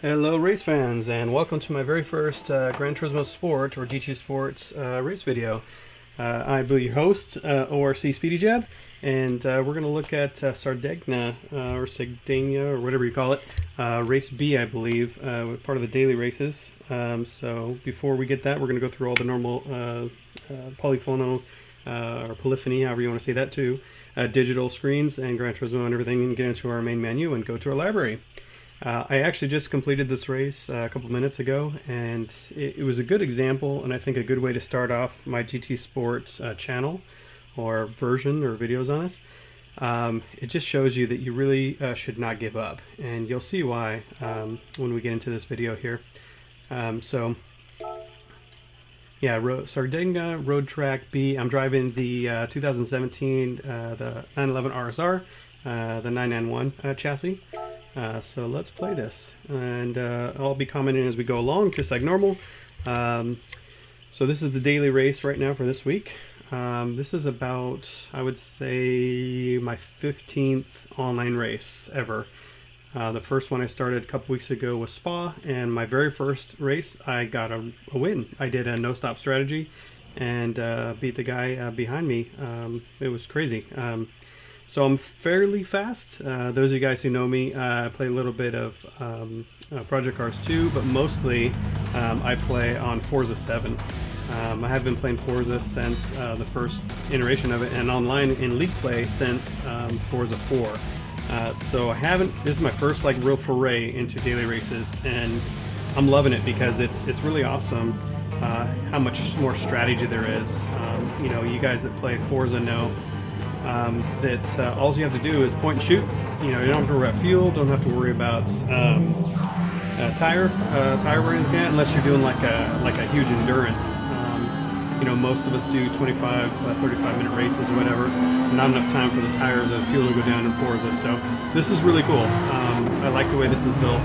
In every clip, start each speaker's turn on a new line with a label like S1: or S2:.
S1: Hello race fans, and welcome to my very first Gran Turismo Sport or GT Sports race video. I will be your host, ORC Speedy Jab, and we're going to look at Sardegna, or Sardegna, or whatever you call it, Race B, I believe, part of the daily races. So before we get that, we're going to go through all the normal polyphono, or polyphony, however you want to say that too, digital screens and Gran Turismo and everything, and get into our main menu and go to our library. I actually just completed this race a couple minutes ago, and it was a good example, and I think a good way to start off my GT Sports channel or version or videos on this. It just shows you that you really should not give up, and you'll see why when we get into this video here. So yeah, Sardegna Road Track B. I'm driving the 2017 the 911 RSR, the 991 chassis. So let's play this, and I'll be commenting as we go along, just like normal. So this is the daily race right now for this week. This is about, I would say, my 15th online race ever. The first one I started a couple weeks ago was Spa, and my very first race I got a win. I did a no-stop strategy and beat the guy behind me. It was crazy. So I'm fairly fast. Those of you guys who know me, I play a little bit of Project Cars 2, but mostly I play on Forza 7. I have been playing Forza since the first iteration of it, and online in League Play since Forza 4. So I haven't, this is my first like real foray into daily races, and I'm loving it because it's really awesome how much more strategy there is. You know, you guys that play Forza know that all you have to do is point and shoot. You know, you don't have to worry about fuel, don't have to worry about tire wear unless you're doing like a huge endurance. You know, most of us do 25, 35-minute races or whatever. Not enough time for the tires and fuel to go down in Forza. So this is really cool. I like the way this is built.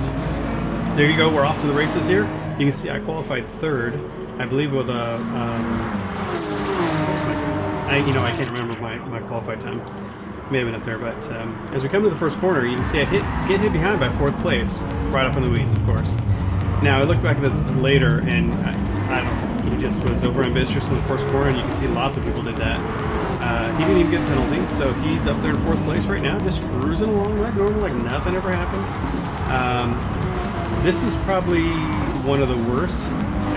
S1: There you go. We're off to the races here. You can see I qualified third, I believe, with a. I can't remember my qualified time. May have been up there, but as we come to the first corner, you can see I get hit behind by fourth place, right up in the weeds, of course. Now I look back at this later, and I don't know, he just was over ambitious in the first corner, and you can see lots of people did that. He didn't even get a penalty, so he's up there in fourth place right now, just cruising along like normal, like nothing ever happened. This is probably one of the worst,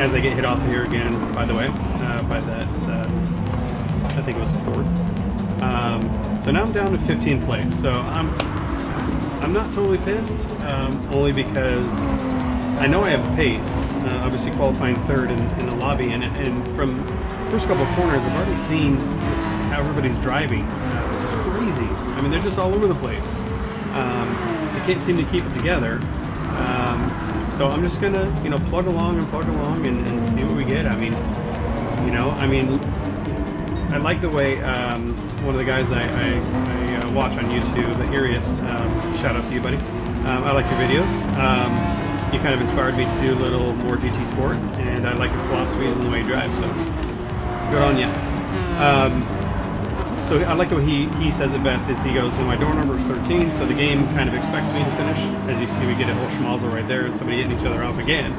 S1: as I get hit off here again, by the way, by that. I think it was fourth. So now I'm down to 15th place. So I'm not totally pissed, only because I know I have pace. Obviously qualifying third in the lobby, and from the first couple of corners, I've already seen how everybody's driving. It's crazy. I mean, they're just all over the place. They can't seem to keep it together. So I'm just gonna, plug along and see what we get. I mean, I like the way one of the guys I watch on YouTube, Arius, shout out to you, buddy. I like your videos. You kind of inspired me to do a little more GT Sport, and I like your philosophies and the way you drive, so good on you. So I like the way he says it best, is he goes, my door number is 13, so the game kind of expects me to finish. As you see, we get a whole schmalzer right there, and somebody hitting each other off again.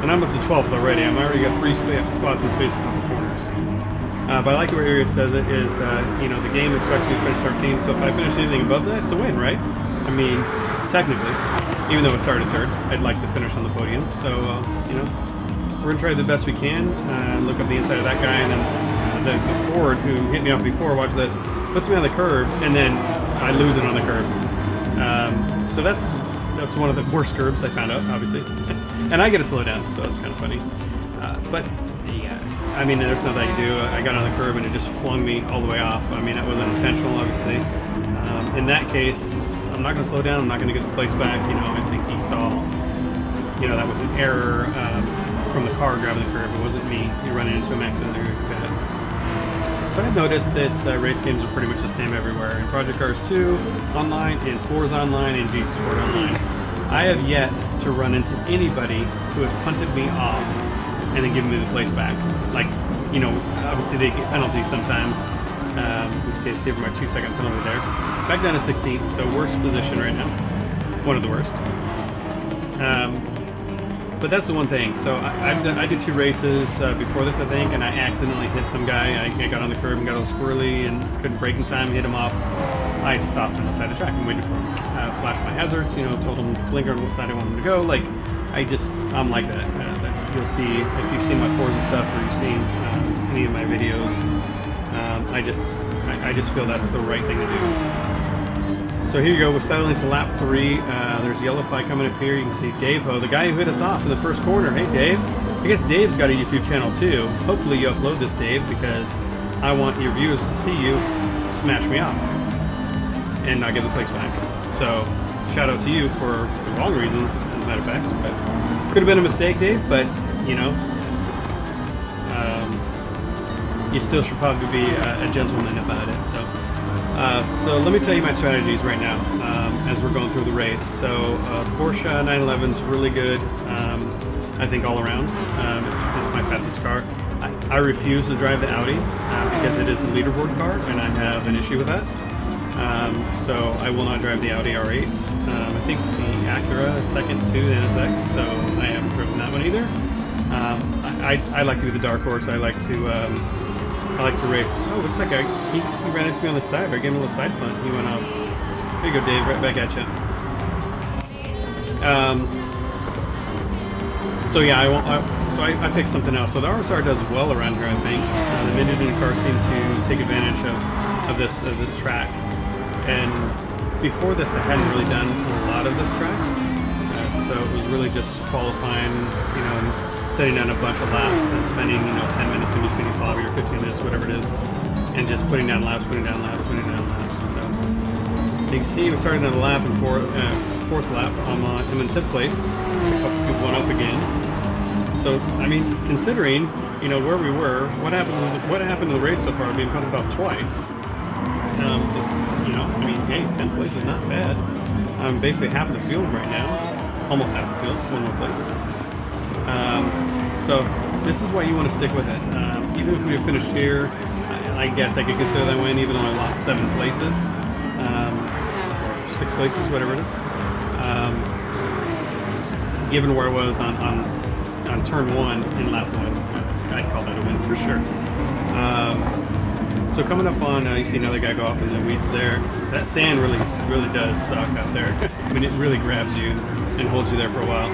S1: And I'm up to 12th already. I've already got 3 spots in space on the corners. But I like the way Arius says it is, the game expects me to finish 13, so if I finish anything above that, it's a win, right? I mean, technically, even though it started third, I'd like to finish on the podium. So, we're going to try the best we can, look up the inside of that guy, and then the Ford, who hit me off before, watch this, puts me on the curb, and then I lose it on the curb. So that's one of the worst curbs I found out, obviously. And I get to slow down, so it's kind of funny. But yeah, I mean, there's nothing I can do. I got on the curb and it just flung me all the way off. I mean, that wasn't intentional, obviously. In that case, I'm not going to slow down. I'm not going to get the place back. I think he saw, that was an error from the car grabbing the curb. It wasn't me. He running into an accident there. But I've noticed that race games are pretty much the same everywhere. In Project Cars 2 online, in Forza online, and GT Sport online. I have yet to run into anybody who has punted me off and then given me the place back. Like, obviously they get penalties sometimes. You can see I saved my 2-second penalty there. Back down to 16th, so worst position right now. One of the worst. But that's the one thing. So I did 2 races before this, I think, and I accidentally hit some guy. I got on the curb and got a little squirrely and couldn't brake in time, hit him off. I stopped on the side of the track and waited for him. Flashed my hazards, you know, told him blinker on what side I want him to go. Like, I'm like that. You'll see, if you've seen my Forza stuff or you've seen any of my videos, I just feel that's the right thing to do. So here you go, we're settling to lap 3. There's yellow flag coming up here. You can see Dave Ho, the guy who hit us off in the first corner. Hey Dave. I guess Dave's got a YouTube channel too. Hopefully you upload this, Dave, because I want your viewers to see you smash me off and not give the place back. So shout out to you for the wrong reasons, as a matter of fact. But could have been a mistake, Dave, but you know, you still should probably be a gentleman about it. So let me tell you my strategies right now as we're going through the race. So Porsche 911 is really good, I think, all around. It's my fastest car. I refuse to drive the Audi because it is a leaderboard car, and I have an issue with that. So I will not drive the Audi R8. I think the Acura is second to the NSX, so I haven't driven that one either. I like to be the dark horse. I like to race. Oh, looks like he ran into me on the side. I gave him a little side punt. He went off. There you go, Dave. Right back at you. So yeah, I picked something else. So the RSR does well around here, I think. The mid-engine cars seem to take advantage of this track. And before this, I hadn't really done a lot of this track. So it was really just qualifying, you know, setting down a bunch of laps and spending, you know, 10 minutes in between each lobby or 15 minutes, whatever it is, and just putting down laps, putting down laps, putting down laps. So you can see we started on the lap and fourth lap. I'm in 10th place. A couple people went up again. So I mean, considering, you know, where we were, what happened to the race so far, being pumped about twice. You know, I mean, hey, 10th place is not bad. I'm basically half the field right now, almost half the field, one more place. So this is why you want to stick with it. Even if we had finished here, I guess I could consider that win, even though I lost 7 places, or 6 places, whatever it is. Given where I was on turn 1 in lap 1, I'd call that a win for sure. So coming up on, you see another guy go off in the weeds there. That sand really does suck out there. I mean, it really grabs you and holds you there for a while.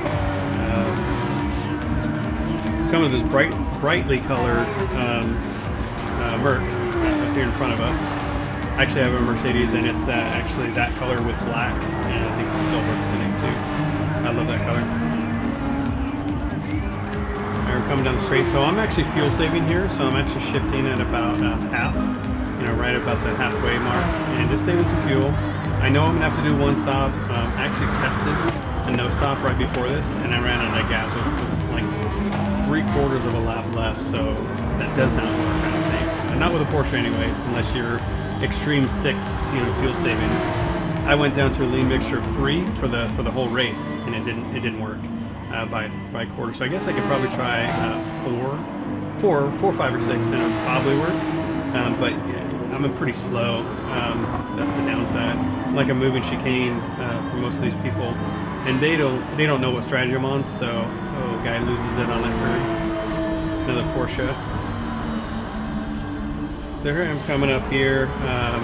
S1: Coming to this brightly colored Merc up here in front of us. I actually have a Mercedes, and it's actually that color with black, and I think silver today too. I love that color. We're coming down the straight, so I'm actually fuel saving here, so I'm actually shifting at about half, you know, right about the halfway mark, and just saving some fuel. I know I'm gonna have to do one stop. I actually tested a no stop right before this, and I ran out of gas with like 3/4 of a lap left, so that does not work, I don't think. And not with a Porsche anyways, unless you're Extreme 6, you know, fuel saving. I went down to a lean mixture of 3 for the whole race, and it didn't work by quarter. So I guess I could probably try 4, 5, or 6, and it would probably work. But yeah, I'm pretty slow. That's the downside. Like a moving chicane for most of these people, and they don't know what strategy I'm on. So guy loses it on that curve. Another Porsche. So here I'm coming up here. I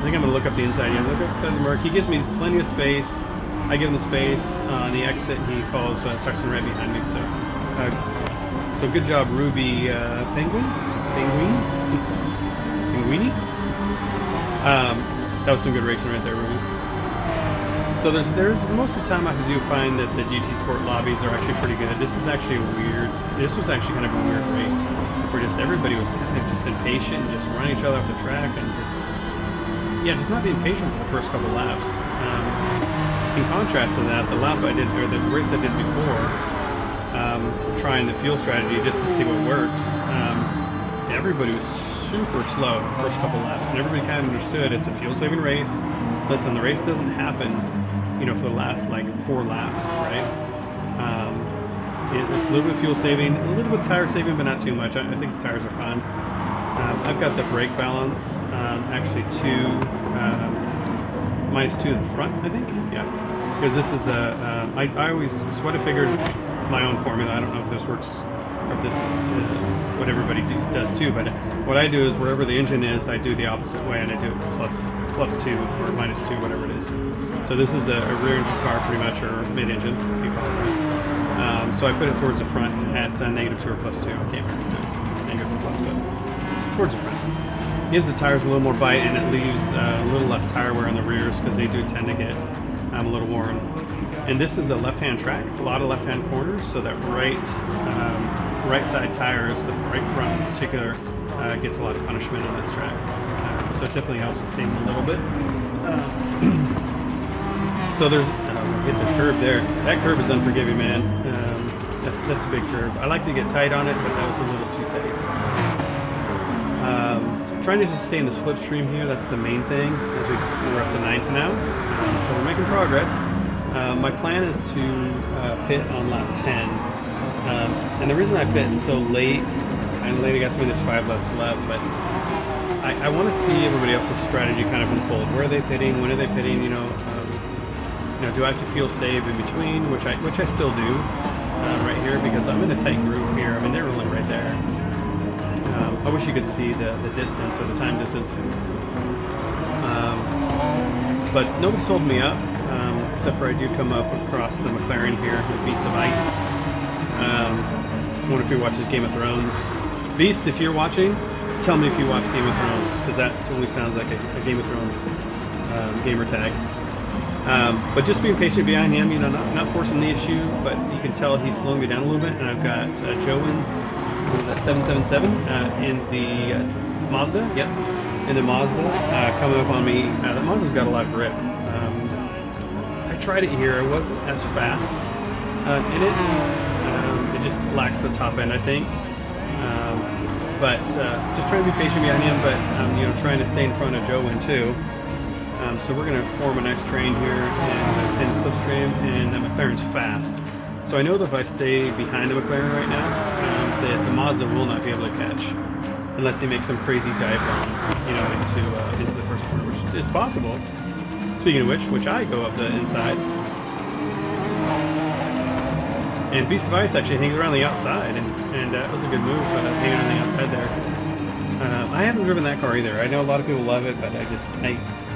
S1: think I'm gonna look up the inside. Yeah, look up the side of the Merc. He gives me plenty of space. I give him the space on the exit. He follows Tuxton right behind me. So good job, Ruby Penguini. That was some good racing right there, Ruby. So there's most of the time I do find that the GT Sport lobbies are actually pretty good. This is actually this was actually kind of a weird race where just everybody was just impatient and just running each other off the track and just not being patient for the first couple laps. In contrast to that, the lap I did, or the race I did before, trying the fuel strategy just to see what works, everybody was super slow the first couple laps, and everybody kind of understood it's a fuel saving race. Listen, the race doesn't happen, you know, for the last like 4 laps, right? It's a little bit of fuel saving, a little bit of tire saving, but not too much. I think the tires are fine. I've got the brake balance, actually -2 in the front, I think. Yeah, because this is a, I always, so what I figured, my own formula, I don't know if this works, or if this is what everybody does too, but what I do is wherever the engine is, I do the opposite way, and I do it plus 2 or minus 2, whatever it is. So this is a rear engine car pretty much, or mid-engine, if you call it that. So I put it towards the front at -2 or +2, I can't remember, negative or plus, but towards the front. Gives the tires a little more bite, and it leaves a little less tire wear on the rears, because they do tend to get a little worn. And this is a left-hand track, a lot of left-hand corners, so that right side tires, the right front in particular, gets a lot of punishment on this track. So it definitely helps the same a little bit. So there's, hit the curve there. That curve is unforgiving, man. That's a big curve. I like to get tight on it, but that was a little too tight. Trying to just stay in the slipstream here, that's the main thing, as we're up to 9th now. So we're making progress. My plan is to pit on lap 10. And the reason I pit so late, and late I got something there's 5 laps left, but I want to see everybody else's strategy kind of unfold. Where are they pitting? When are they pitting? You know, do I have to feel safe in between, which I still do right here, because I'm in a tight group here. I mean, they're rolling right there. I wish you could see the distance, or the time distance. But nobody's holding me up, except for I do come up across the McLaren here, the Beast of Ice. I wonder if he watches Game of Thrones. Beast, if you're watching, tell me if you watch Game of Thrones, because that totally sounds like a Game of Thrones gamer tag. But just being patient behind him, you know, not forcing the issue, but you can tell he's slowing me down a little bit. And I've got Joen, 777 in the Mazda, yep, in the Mazda, coming up on me. The Mazda's got a lot of grip. I tried it here, I wasn't as fast in it. It just lacks the top end, I think. But just trying to be patient behind him, but you know, trying to stay in front of Joen too. So we're going to form a next train here and stay in the slipstream, and the McLaren's fast. So I know that if I stay behind the McLaren right now, that the Mazda will not be able to catch, unless he makes some crazy dive bomb, you know, into the first corner, which is possible. Speaking of which I go up the inside. And Beast of Ice actually hangs around the outside, and that was a good move, hanging on the outside there. I haven't driven that car either. I know a lot of people love it, but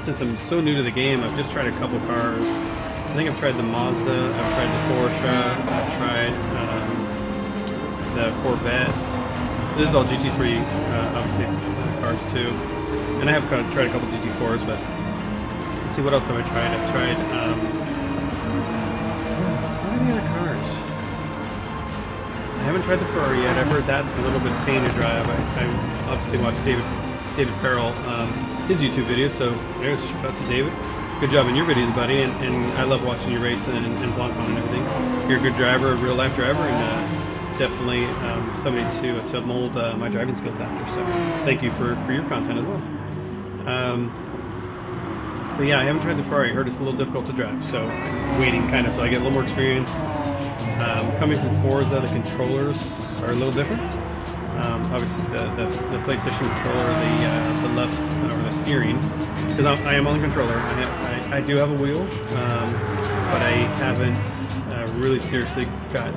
S1: since I'm so new to the game, I've just tried a couple cars. I think I've tried the Mazda, I've tried the Porsche, I've tried the Corvette. This is all GT3, obviously, cars too. And I have tried a couple GT4s, but let's see, what else have I tried? I've tried, what are the other cars? I haven't tried the Ferrari yet. I've heard that's a little bit pain to drive. I obviously watched David Farrell, his YouTube videos, so there's a shout out to David. Good job in your videos, buddy, and I love watching you race and Blancpain and everything. You're a good driver, a real life driver, and definitely somebody to mold my driving skills after. So thank you for your content as well. But yeah, I haven't tried the Ferrari. I heard it's a little difficult to drive, so waiting kind of so I get a little more experience. Coming from Forza, the controllers are a little different. Obviously, the PlayStation controller, the left or the steering, because I am on the controller. I do have a wheel, but I haven't really seriously got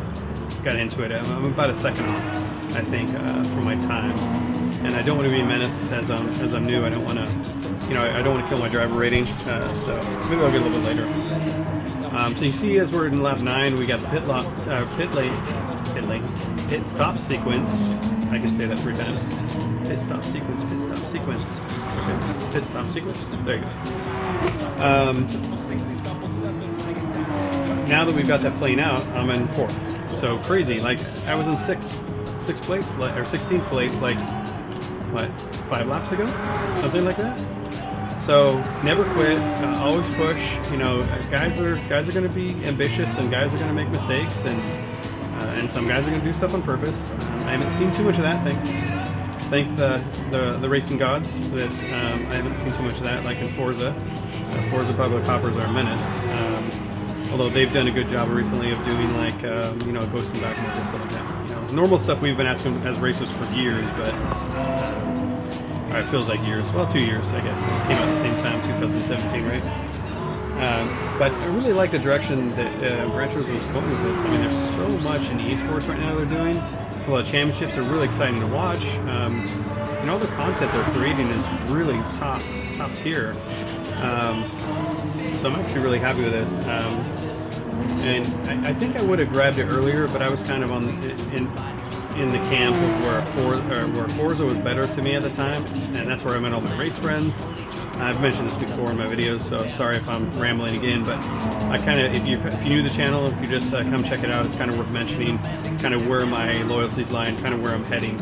S1: into it. I'm about a second off, I think, for my times, and I don't want to be a menace as I'm new. I don't want to, you know, I don't want to kill my driver rating. So maybe I'll get a little bit later. So you see, as we're in lap 9, we got the pit stop sequence. I can say that 3 times. Pit stop sequence, pit stop sequence. Okay, pit stop sequence. There you go. Now that we've got that playing out, I'm in 4th. So crazy. Like, I was in 6th place, or 16th place, like, what, 5 laps ago? Something like that. So never quit, always push. You know, guys are going to be ambitious, and guys are going to make mistakes, and some guys are going to do stuff on purpose. I haven't seen too much of that. Thank the racing gods that I haven't seen too much of that, like in Forza. Forza Public Hoppers are a menace. Although they've done a good job recently of doing, like, you know, ghosting back and stuff like that. You know, normal stuff we've been asking as racers for years, but it feels like years. Well, 2 years, I guess. It came out at the same time, 2017, right? But I really like the direction that Gran Turismo was going with this. I mean, there's so much in esports right now they're doing. A lot of championships are really exciting to watch. And all the content they're creating is really top tier. So I'm actually really happy with this. And I think I would have grabbed it earlier, but I was kind of in the camp of where Forza was better to me at the time, and that's where I met all my race friends. I've mentioned this before in my videos, so sorry if I'm rambling again, but I kind of, if you knew the channel, if you just come check it out, it's kind of worth mentioning, kind of where my loyalties lie and kind of where I'm heading.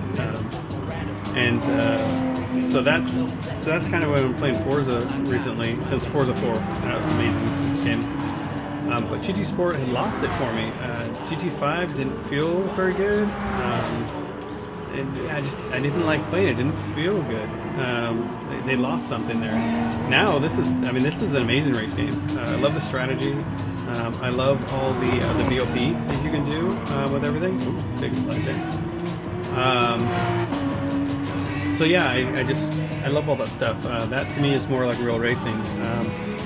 S1: So that's kind of why I'm playing Forza recently, since Forza 4. That was an amazing game. But GT Sport had lost it for me. GT5 didn't feel very good. And I didn't like playing it. It didn't feel good. They lost something there. Now this is an amazing race game. I love the strategy. I love all the VOP that you can do with everything. Ooh, big slide there. So yeah, I love all that stuff. That to me is more like real racing.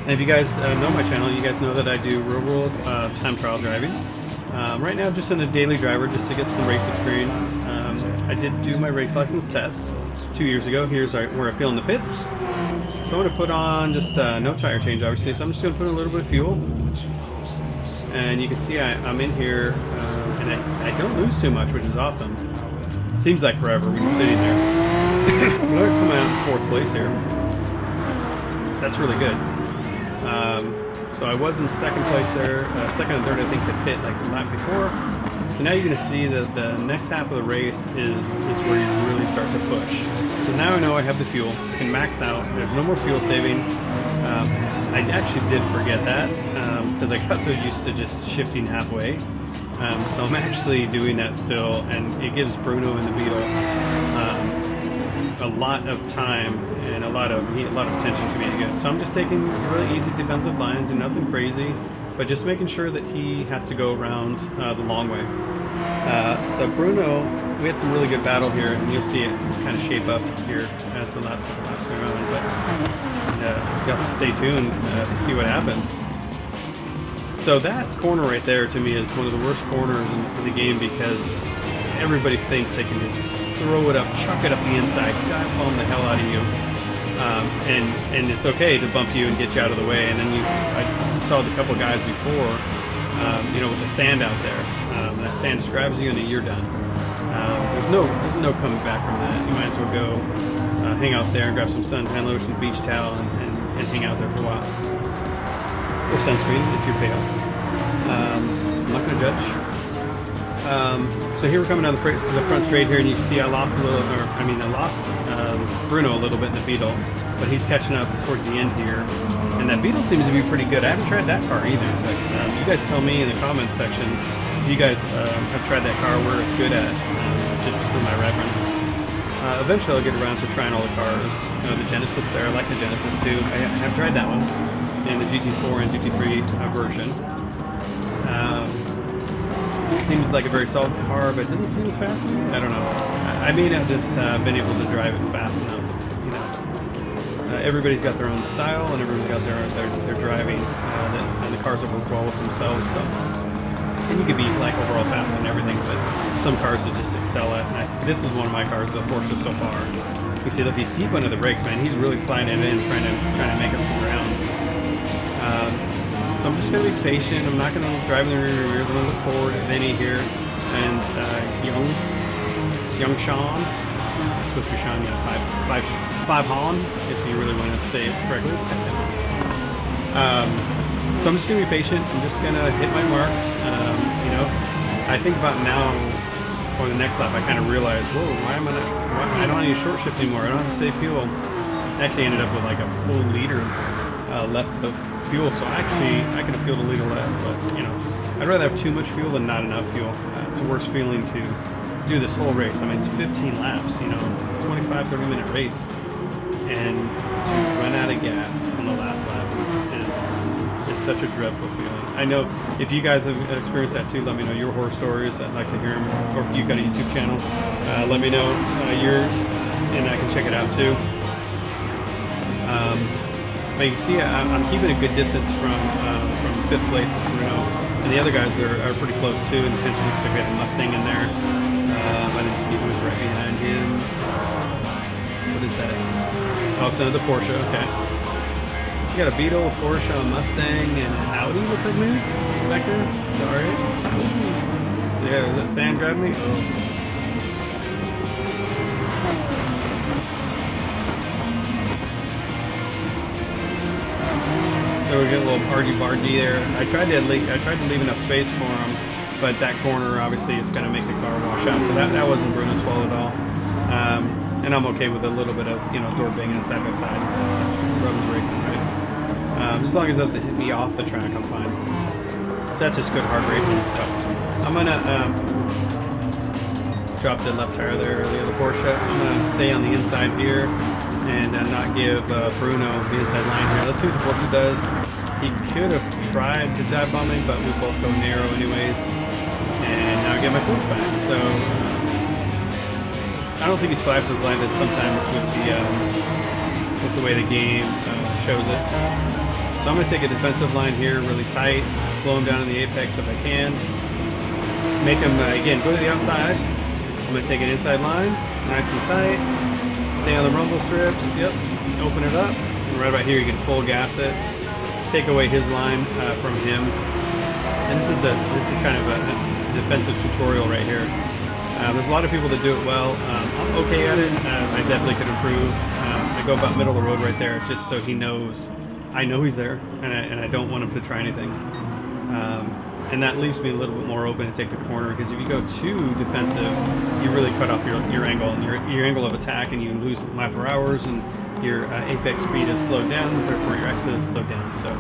S1: And if you guys know my channel, you guys know that I do real world time trial driving. Right now, just in the daily driver, just to get some race experience. I did do my race license test 2 years ago. Here's where I feel in the pits. So I'm going to put on just no tire change, obviously. So I'm just going to put in a little bit of fuel. And you can see I'm in here, and I don't lose too much, which is awesome. Seems like forever when you're sitting there. I'm going to come out in 4th place here. So that's really good. So I was in 2nd place there, 2nd and 3rd I think the pit like the lap before. So now you're going to see that the next half of the race is where you really start to push. So now I know I have the fuel, I can max out, there's no more fuel saving. I actually did forget that because I got so used to just shifting halfway. So I'm actually doing that still, and it gives Bruno and the Beetle a lot of time and a lot of attention to me again. So I'm just taking really easy defensive lines and nothing crazy, but just making sure that he has to go around the long way. So Bruno, we had some really good battle here, and you'll see it kind of shape up here as the last couple laps go around. But you have to stay tuned to see what happens. So that corner right there to me is one of the worst corners in the game because everybody thinks they can just throw it up, chuck it up the inside, dive bomb the hell out of you, and it's okay to bump you and get you out of the way. And then I saw the couple guys before, you know, with the sand out there. That sand just grabs you and then you're done. There's no coming back from that. You might as well go hang out there and grab some suntan lotion, beach towel, and hang out there for a while. Or sunscreen if you're pale. I'm not going to judge. So here we're coming down the front straight here, and you can see I lost Bruno a little bit in the Beetle, but he's catching up towards the end here. And that Beetle seems to be pretty good. I haven't tried that car either, but you guys tell me in the comments section if you guys have tried that car, where it's good at, just for my reference. Eventually I'll get around to trying all the cars. You know, the Genesis there, I like the Genesis too. I have tried that one in the GT4 and GT3 version. Seems like a very solid car, but it doesn't seem as fast to me. I don't know. I may not just been able to drive it fast enough. You know, everybody's got their own style, and everybody's got their driving, and the cars will work well with themselves. So, and you could be like overall fast and everything, but some cars will just excel at. This is one of my cars, the Porsche so far. You see, look, he's deep under the brakes, man. He's really sliding it in, trying to make up some ground. So I'm just going to be patient. I'm not going to drive in the rear mirrors. I'm going to look forward at Vinny here and young Sean. It's supposed to be Sean, yeah, five Han, if you really want to say it correctly. So I'm just going to be patient. I'm just going to hit my marks. You know, I think about now or the next lap, I kind of realized, whoa, I don't need short shift anymore. I don't have to save fuel. I actually ended up with like a full liter left of fuel, so actually I can feel the liter less, but you know, I'd rather have too much fuel than not enough fuel. It's a worse feeling to do this whole race. I mean, it's 15 laps, you know, 25-30 minute race, and to run out of gas on the last lap is such a dreadful feeling. I know if you guys have experienced that too, let me know your horror stories. I'd like to hear them, or if you've got a YouTube channel, let me know yours, and I can check it out too. But you can see I'm keeping a good distance from 5th place Bruno, and the other guys are pretty close too. And potentially looks like we have a Mustang in there. I didn't see who was right behind him. What is that? Oh, it's another Porsche. Okay. You got a Beetle, a Porsche, a Mustang, and an Audi looks like me back there. Sorry. Yeah, is that sand grabbing me? Oh. So we get a little argy-bargy there. I tried to leave enough space for him, but that corner obviously it's going to make the car wash out. So that wasn't Bruno's fault at all. And I'm okay with a little bit of door banging side by side. That's road racing, right? As long as it doesn't hit me off the track, I'm fine. So that's just good hard racing. So I'm gonna drop the left tire there, the other Porsche. I'm gonna stay on the inside here and not give Bruno the inside line here. Let's see what the Porsche does. He could have tried to dive bomb me, but we both go narrow anyways. And now I get my points back. So I don't think these flags was landed sometimes with the way the game shows it. So I'm going to take a defensive line here really tight, slow him down in the apex if I can. Make him, again, go to the outside. I'm going to take an inside line, nice and tight. Stay on the rumble strips, yep. Open it up. And right about here you can full gas it. Take away his line from him. And this is kind of a defensive tutorial right here. There's a lot of people that do it well. I'm okay at it. I definitely could improve. I go about middle of the road right there just so he knows. I know he's there, and I don't want him to try anything. And that leaves me a little bit more open to take the corner, because if you go too defensive, you really cut off your angle and your angle of attack, and you lose lap per hours, and your apex speed is slowed down, therefore your exit is slowed down. So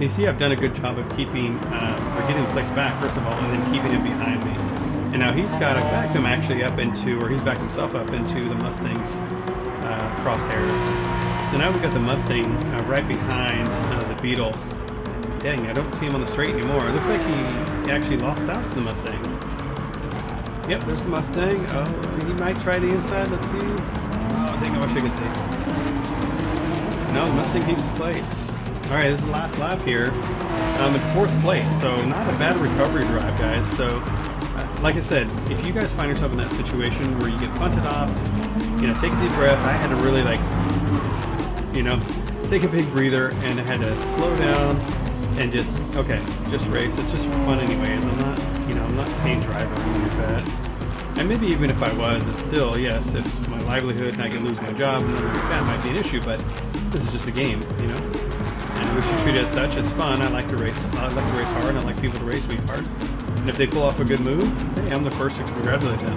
S1: you see I've done a good job of keeping, or getting the place back, first of all, and then keeping him behind me. And now he's got to back him actually up into, or he's backed himself up into the Mustang's crosshairs. So now we've got the Mustang right behind the Beetle. Dang, I don't see him on the straight anymore. It looks like he actually lost out to the Mustang. Yep, there's the Mustang. Oh, he might try the inside. Let's see. Oh, dang, I wish I could see. No, the Mustang keeps place. Alright, this is the last lap here. I'm in 4th place, so not a bad recovery drive, guys. So, like I said, if you guys find yourself in that situation where you get punted off, take a deep breath. I had to really, take a big breather, and I had to slow down and just race. It's just for fun anyways. I'm not a paid driver or anything like that. And maybe even if I was, it's still, yes, it's my livelihood and I can lose my job, and that might be an issue, but this is just a game, And we should treat it as such. It's fun. I like to race. I like to race hard, and I like people to race me hard. And if they pull off a good move, hey, I'm the first to congratulate them.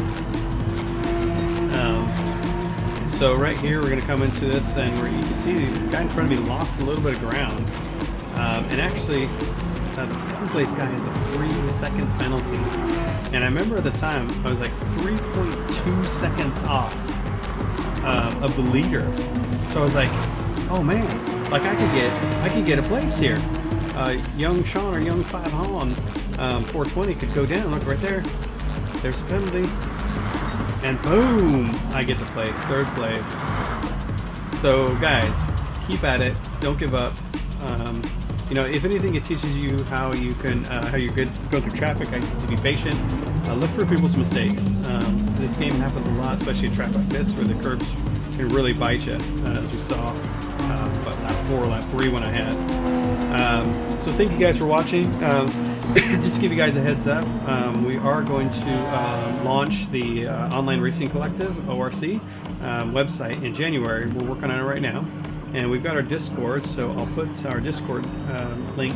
S1: So right here, we're going to come into this, and where you can see the guy in front of me lost a little bit of ground. And actually, the 2nd place guy has a 3-second penalty. And I remember at the time, I was like 3.2 seconds off of the leader. So I was like, oh man, like I could get a place here. Young Sean or Young 5 Holland 420 could go down. Look right there. There's a penalty. And boom, I get the place, 3rd place. So guys, keep at it. Don't give up. If anything, it teaches you how you can go through traffic. I to be patient. Look for people's mistakes. This game happens a lot, especially in traffic like this, where the curbs can really bite you, as we saw about lap 4, lap 3 when I had. So thank you guys for watching. Just to give you guys a heads up, we are going to launch the Online Racing Collective, ORC, website in January. We're working on it right now. And we've got our Discord, so I'll put our Discord link,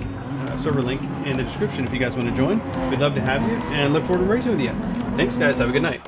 S1: server link, in the description if you guys want to join. We'd love to have you, and look forward to racing with you. Thanks, guys. Have a good night.